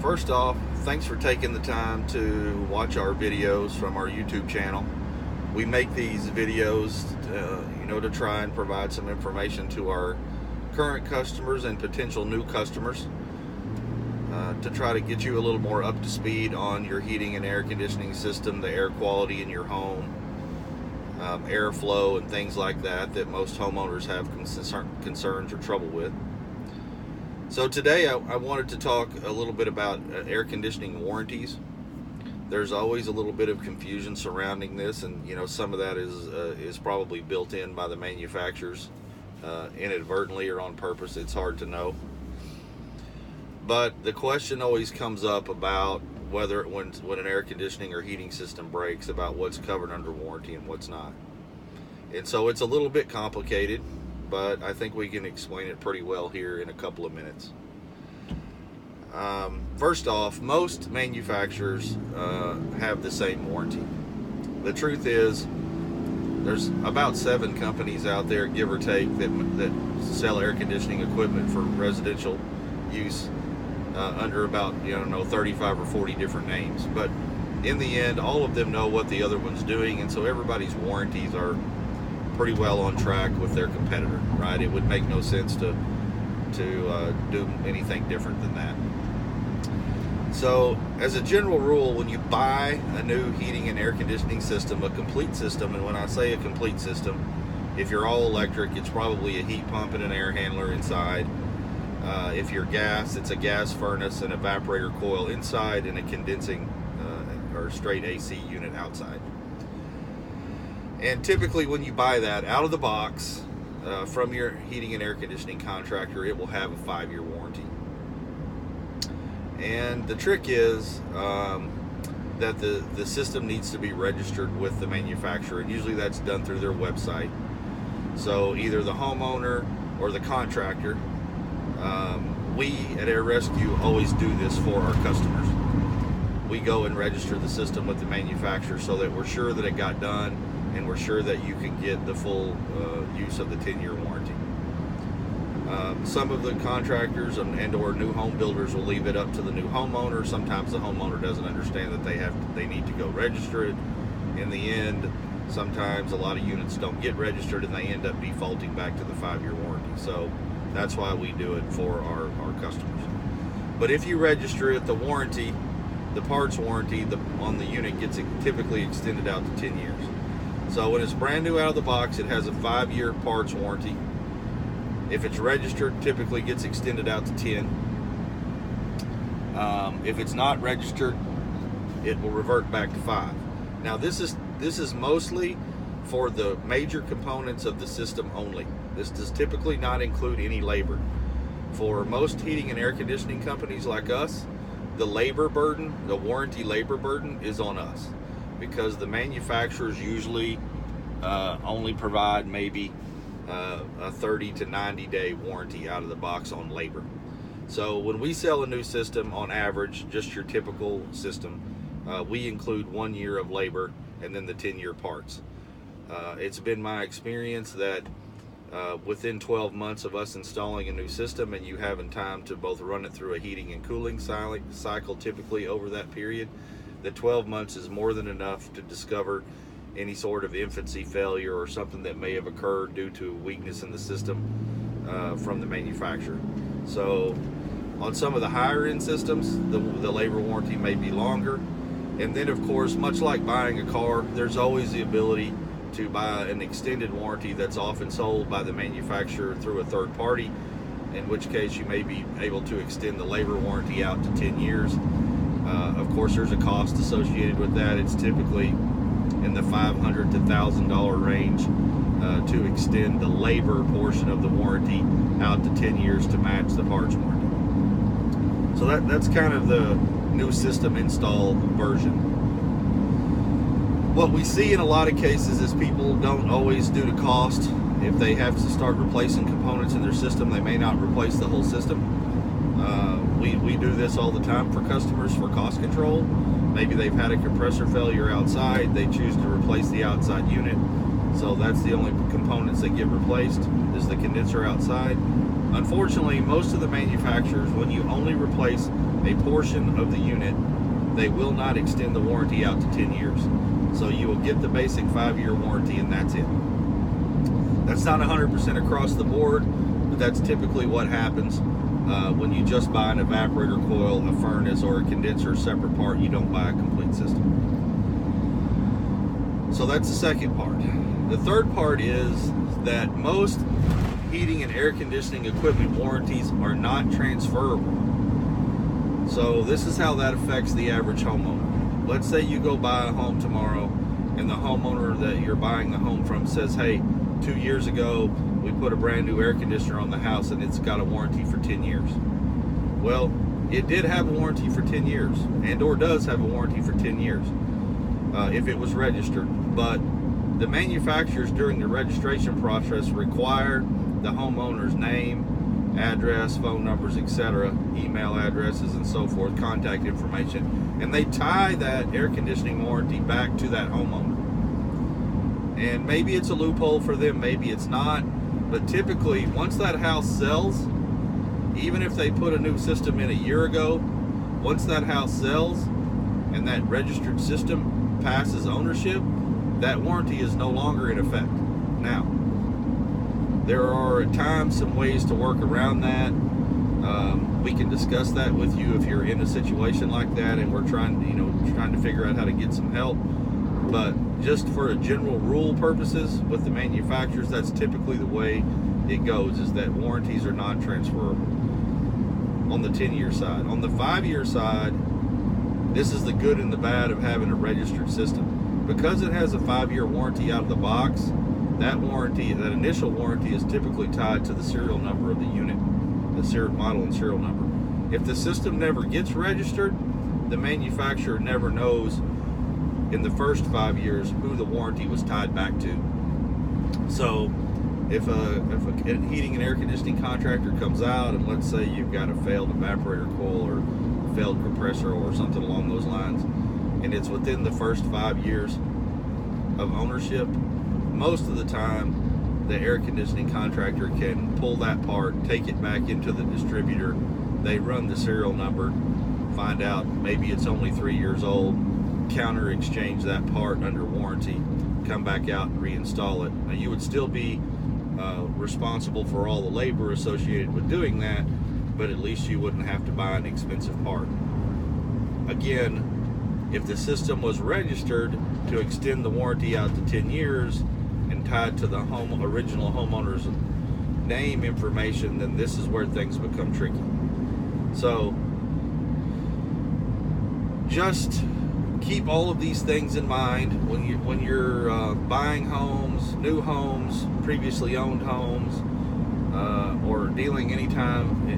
First off, thanks for taking the time to watch our videos from our YouTube channel. We make these videos, to try and provide some information to our current customers and potential new customers, to try to get you a little more up to speed on your heating and air conditioning system, the air quality in your home, airflow and things like that most homeowners have concerns or trouble with. So today I wanted to talk a little bit about air conditioning warranties. There's always a little bit of confusion surrounding this, and some of that is probably built in by the manufacturers, inadvertently or on purpose. It's hard to know. But the question always comes up about whether when an air conditioning or heating system breaks, about what's covered under warranty and what's not. And so it's a little bit complicated, but I think we can explain it pretty well here in a couple of minutes. First off, most manufacturers have the same warranty. The truth is, there's about 7 companies out there, give or take, that sell air conditioning equipment for residential use under about 35 or 40 different names. But in the end, all of them know what the other one's doing, and so everybody's warranties are pretty well on track with their competitor, right? It would make no sense to do anything different than that. So as a general rule, when you buy a new heating and air conditioning system, a complete system, and when I say a complete system, if you're all electric, it's probably a heat pump and an air handler inside. If you're gas, it's a gas furnace, an evaporator coil inside, and a condensing or straight AC unit outside. And typically when you buy that out of the box from your heating and air conditioning contractor, it will have a 5-year warranty. And the trick is that the system needs to be registered with the manufacturer, and usually that's done through their website. So either the homeowner or the contractor. We at Air Rescue always do this for our customers. We go and register the system with the manufacturer so that we're sure that it got done, and we're sure that you can get the full use of the 10-year warranty. Some of the contractors and or new home builders will leave it up to the new homeowner. Sometimes the homeowner doesn't understand that they need to go register it. In the end, sometimes a lot of units don't get registered, and they end up defaulting back to the 5-year warranty. So that's why we do it for our customers. But if you register it, the warranty, the parts warranty on the unit gets typically extended out to 10 years. So when it's brand new out of the box, it has a 5-year parts warranty. If it's registered, typically gets extended out to 10. If it's not registered, it will revert back to 5. Now this is mostly for the major components of the system only. This does typically not include any labor. For most heating and air conditioning companies like us, the labor burden, the warranty labor burden, is on us, because the manufacturers usually only provide maybe a 30 to 90 day warranty out of the box on labor. So when we sell a new system, on average, just your typical system, we include 1 year of labor and then the 10-year parts. It's been my experience that within 12 months of us installing a new system and you having time to both run it through a heating and cooling cycle, typically over that period, the 12 months is more than enough to discover any sort of infancy failure or something that may have occurred due to weakness in the system from the manufacturer. So on some of the higher end systems, the labor warranty may be longer. And then of course, much like buying a car, there's always the ability to buy an extended warranty that's often sold by the manufacturer through a third party, in which case you may be able to extend the labor warranty out to 10 years. Of course, there's a cost associated with that. It's typically in the $500 to $1,000 range to extend the labor portion of the warranty out to 10 years to match the parts warranty. So that's kind of the new system install version. What we see in a lot of cases is people don't always, due to cost, if they have to start replacing components in their system, they may not replace the whole system. We do this all the time for customers for cost control. Maybe they've had a compressor failure outside, they choose to replace the outside unit, so that's the only components that get replaced is the condenser outside. Unfortunately, most of the manufacturers, when you only replace a portion of the unit, they will not extend the warranty out to 10 years. So you will get the basic 5-year warranty and that's it. That's not 100% across the board, but that's typically what happens when you just buy an evaporator coil, a furnace, or a condenser separate part. You don't buy a complete system. So that's the second part. The third part is that most heating and air conditioning equipment warranties are not transferable. So this is how that affects the average homeowner. Let's say you go buy a home tomorrow and the homeowner that you're buying the home from says, hey, 2 years ago we put a brand new air conditioner on the house and it's got a warranty for 10 years. Well, it did have a warranty for 10 years and or does have a warranty for 10 years if it was registered. But the manufacturers during the registration process require the homeowner's name, address, phone numbers, etc., email addresses, and so forth, contact information, and they tie that air conditioning warranty back to that homeowner. And maybe it's a loophole for them, maybe it's not, but typically once that house sells, even if they put a new system in a year ago, once that house sells and that registered system passes ownership, that warranty is no longer in effect. Now, there are at times some ways to work around that. We can discuss that with you if you're in a situation like that and we're trying to figure out how to get some help. But just for a general rule purposes with the manufacturers, that's typically the way it goes, is that warranties are non-transferable on the 10-year side. On the 5-year side, this is the good and the bad of having a registered system. Because it has a 5-year warranty out of the box, that initial warranty is typically tied to the serial number of the unit, the model and serial number. If the system never gets registered, the manufacturer never knows in the first 5 years who the warranty was tied back to. So if a heating and air conditioning contractor comes out and let's say you've got a failed evaporator coil or a failed compressor or something along those lines, and it's within the first 5 years of ownership, most of the time the air conditioning contractor can pull that part, take it back into the distributor, they run the serial number, find out maybe it's only 3 years old, counter exchange that part under warranty, come back out and reinstall it. Now you would still be responsible for all the labor associated with doing that, but at least you wouldn't have to buy an expensive part. Again, if the system was registered to extend the warranty out to 10 years and tied to the original homeowner's name information, then this is where things become tricky. So just keep all of these things in mind when you're buying homes, new homes, previously owned homes, or dealing anytime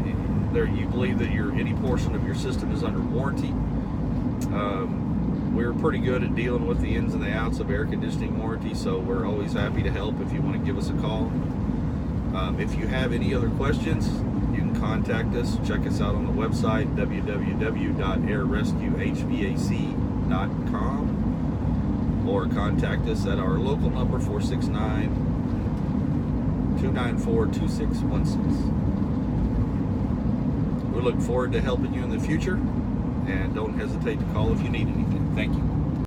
you believe that any portion of your system is under warranty. We're pretty good at dealing with the ins and the outs of air conditioning warranty, so we're always happy to help if you want to give us a call. If you have any other questions, you can contact us. Check us out on the website, www.airrescuehvac.com, or contact us at our local number, 469-294-2616. We look forward to helping you in the future, and don't hesitate to call if you need anything. Thank you.